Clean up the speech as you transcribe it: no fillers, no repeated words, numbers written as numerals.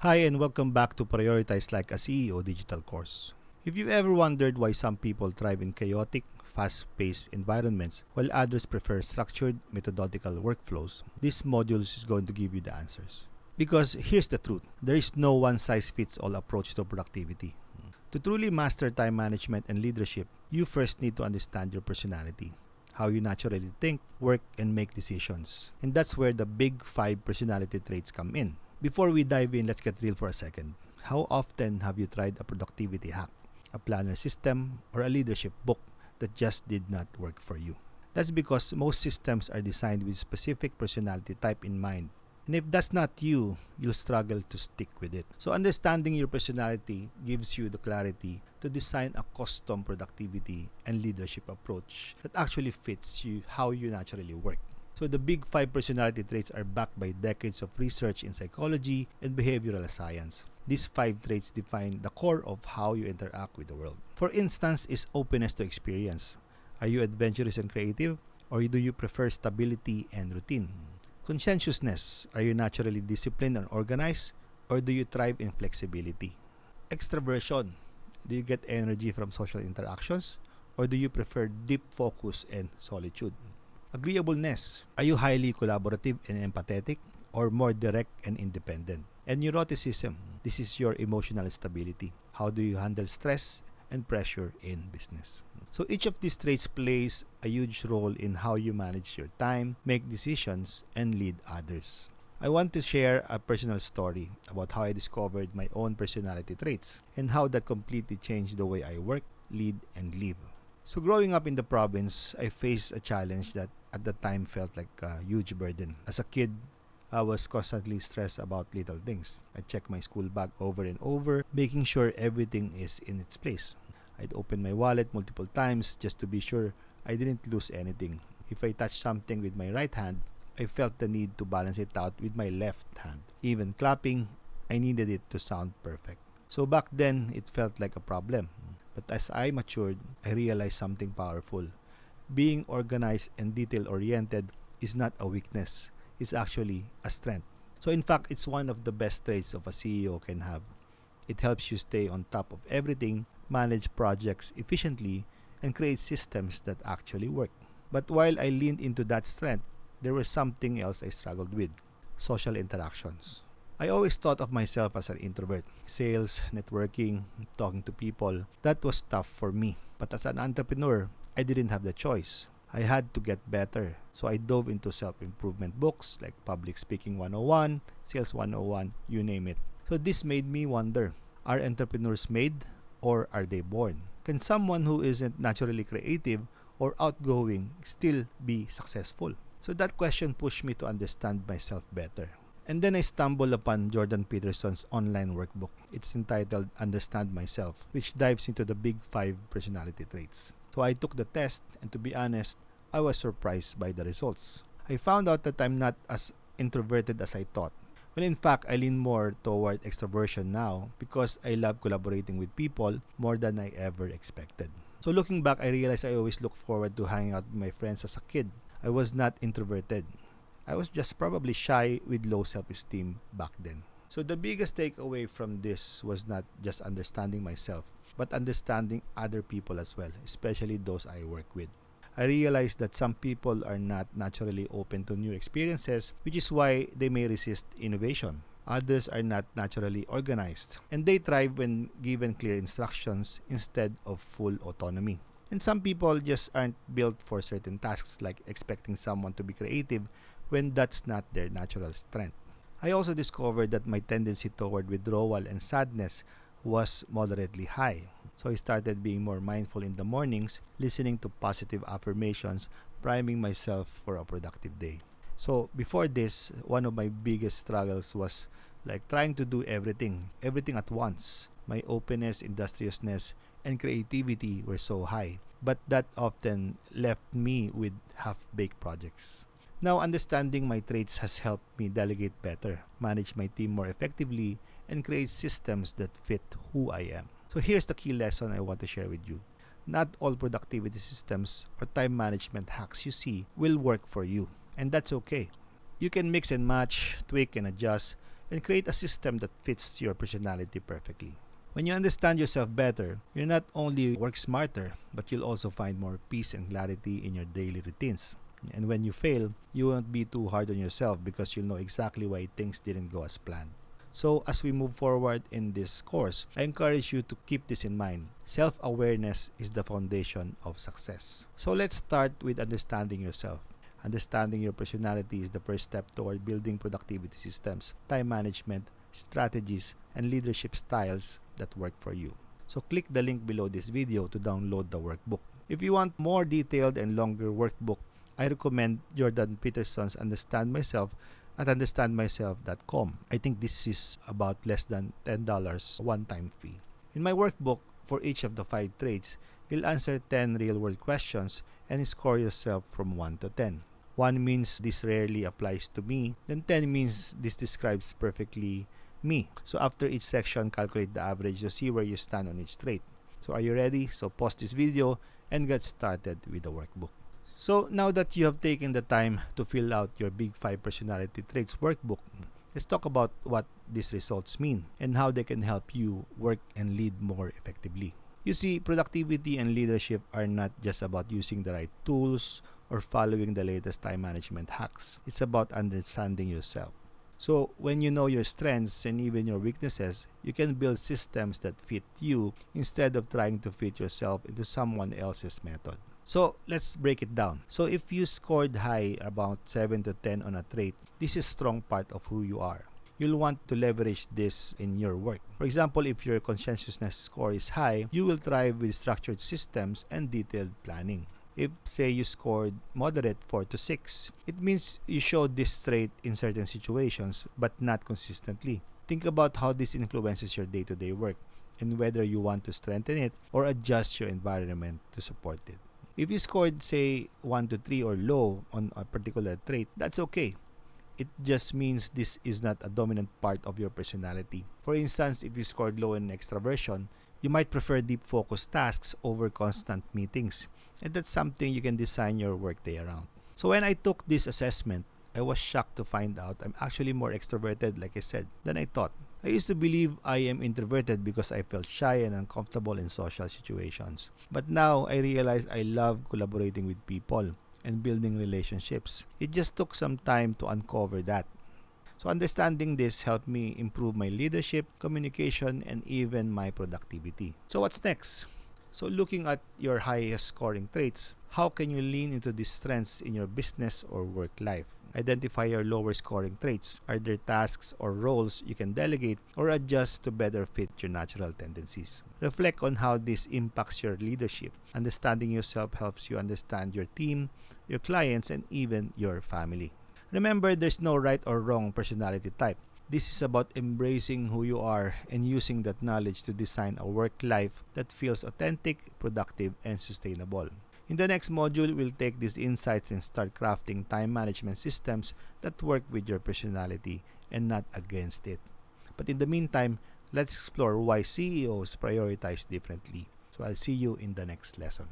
Hi and welcome back to Prioritize Like a CEO digital course. If you've ever wondered why some people thrive in chaotic, fast-paced environments while others prefer structured, methodological workflows, this module is going to give you the answers. Because here's the truth, there is no one-size-fits-all approach to productivity. To truly master time management and leadership, you first need to understand your personality, how you naturally think, work, and make decisions. And that's where the big 5 personality traits come in. Before we dive in, let's get real for a second. How often have you tried a productivity hack, a planner system, or a leadership book that just did not work for you? That's because most systems are designed with specific personality type in mind. And if that's not you, you'll struggle to stick with it. So understanding your personality gives you the clarity to design a custom productivity and leadership approach that actually fits you how you naturally work. So the big 5 personality traits are backed by decades of research in psychology and behavioral science. These 5 traits define the core of how you interact with the world. For instance, is openness to experience. Are you adventurous and creative, or do you prefer stability and routine? Conscientiousness. Are you naturally disciplined and organized, or do you thrive in flexibility? Extraversion. Do you get energy from social interactions, or do you prefer deep focus and solitude? Agreeableness. Are you highly collaborative and empathetic, or more direct and independent? And neuroticism. This is your emotional stability. How do you handle stress and pressure in business? So each of these traits plays a huge role in how you manage your time, make decisions, and lead others. I want to share a personal story about how I discovered my own personality traits and how that completely changed the way I work, lead, and live. So growing up in the province, I faced a challenge that at the time felt like a huge burden. As a kid, I was constantly stressed about little things. I checked my school bag over and over, making sure everything is in its place. I'd open my wallet multiple times just to be sure I didn't lose anything. If I touched something with my right hand, I felt the need to balance it out with my left hand. Even clapping, I needed it to sound perfect. So back then, it felt like a problem. But as I matured, I realized something powerful. Being organized and detail-oriented is not a weakness. It's actually a strength. So in fact, it's one of the best traits of a CEO can have. It helps you stay on top of everything, manage projects efficiently, and create systems that actually work. But while I leaned into that strength, there was something else I struggled with: social interactions. I always thought of myself as an introvert. Sales, networking, talking to people, that was tough for me. But as an entrepreneur, I didn't have the choice. I had to get better. So I dove into self-improvement books like Public Speaking 101, Sales 101, you name it. So this made me wonder, are entrepreneurs made or are they born? Can someone who isn't naturally creative or outgoing still be successful? So that question pushed me to understand myself better. And then I stumbled upon Jordan Peterson's online workbook. It's entitled Understand Myself, which dives into the big 5 personality traits. So I took the test, and to be honest, I was surprised by the results. I found out that I'm not as introverted as I thought. Well, in fact, I lean more toward extroversion now because I love collaborating with people more than I ever expected. So looking back, I realized I always looked forward to hanging out with my friends as a kid. I was not introverted. I was just probably shy with low self-esteem back then. So the biggest takeaway from this was not just understanding myself, but understanding other people as well, especially those I work with. I realized that some people are not naturally open to new experiences, which is why they may resist innovation. Others are not naturally organized, and they thrive when given clear instructions instead of full autonomy. And some people just aren't built for certain tasks, like expecting someone to be creative when that's not their natural strength. I also discovered that my tendency toward withdrawal and sadness was moderately high. So I started being more mindful in the mornings, listening to positive affirmations, priming myself for a productive day. So before this, one of my biggest struggles was like trying to do everything at once. My openness, industriousness, and creativity were so high, but that often left me with half-baked projects. Now, understanding my traits has helped me delegate better, manage my team more effectively, and create systems that fit who I am. So here's the key lesson I want to share with you. Not all productivity systems or time management hacks you see will work for you, and that's okay. You can mix and match, tweak and adjust, and create a system that fits your personality perfectly. When you understand yourself better, you'll not only work smarter, but you'll also find more peace and clarity in your daily routines. And when you fail, you won't be too hard on yourself because you'll know exactly why things didn't go as planned. So, as we move forward in this course, I encourage you to keep this in mind. Self-awareness is the foundation of success. So, let's start with understanding yourself. Understanding your personality is the first step toward building productivity systems, time management, strategies, and leadership styles that work for you. So, click the link below this video to download the workbook. If you want more detailed and longer workbook, I recommend Jordan Peterson's Understand Myself at understandmyself.com. I think this is about less than $10 one-time fee. In my workbook, for each of the 5 traits, you'll answer 10 real-world questions and score yourself from 1 to 10. 1 means this rarely applies to me, then 10 means this describes perfectly me. So after each section, calculate the average to see where you stand on each trait. So are you ready? So pause this video and get started with the workbook. So now that you have taken the time to fill out your Big 5 Personality Traits workbook, let's talk about what these results mean and how they can help you work and lead more effectively. You see, productivity and leadership are not just about using the right tools or following the latest time management hacks. It's about understanding yourself. So when you know your strengths and even your weaknesses, you can build systems that fit you instead of trying to fit yourself into someone else's method. So let's break it down. So if you scored high, about 7 to 10 on a trait, this is a strong part of who you are. You'll want to leverage this in your work. For example, if your conscientiousness score is high, you will thrive with structured systems and detailed planning. If, say, you scored moderate 4 to 6, it means you showed this trait in certain situations but not consistently. Think about how this influences your day-to-day work and whether you want to strengthen it or adjust your environment to support it. If you scored, say, 1 to 3 or low on a particular trait, that's okay. It just means this is not a dominant part of your personality. For instance, if you scored low in extraversion, you might prefer deep focus tasks over constant meetings. And that's something you can design your workday around. So when I took this assessment, I was shocked to find out I'm actually more extroverted, like I said, than I thought. I used to believe I am introverted because I felt shy and uncomfortable in social situations. But now I realize I love collaborating with people and building relationships. It just took some time to uncover that. So understanding this helped me improve my leadership, communication, and even my productivity. So what's next? So looking at your highest scoring traits, how can you lean into these strengths in your business or work life? Identify your lower scoring traits. Are there tasks or roles you can delegate or adjust to better fit your natural tendencies? Reflect on how this impacts your leadership. Understanding yourself helps you understand your team, your clients, and even your family. Remember, there's no right or wrong personality type. This is about embracing who you are and using that knowledge to design a work life that feels authentic, productive, and sustainable. In the next module, we'll take these insights and start crafting time management systems that work with your personality and not against it. But in the meantime, let's explore why CEOs prioritize differently. So I'll see you in the next lesson.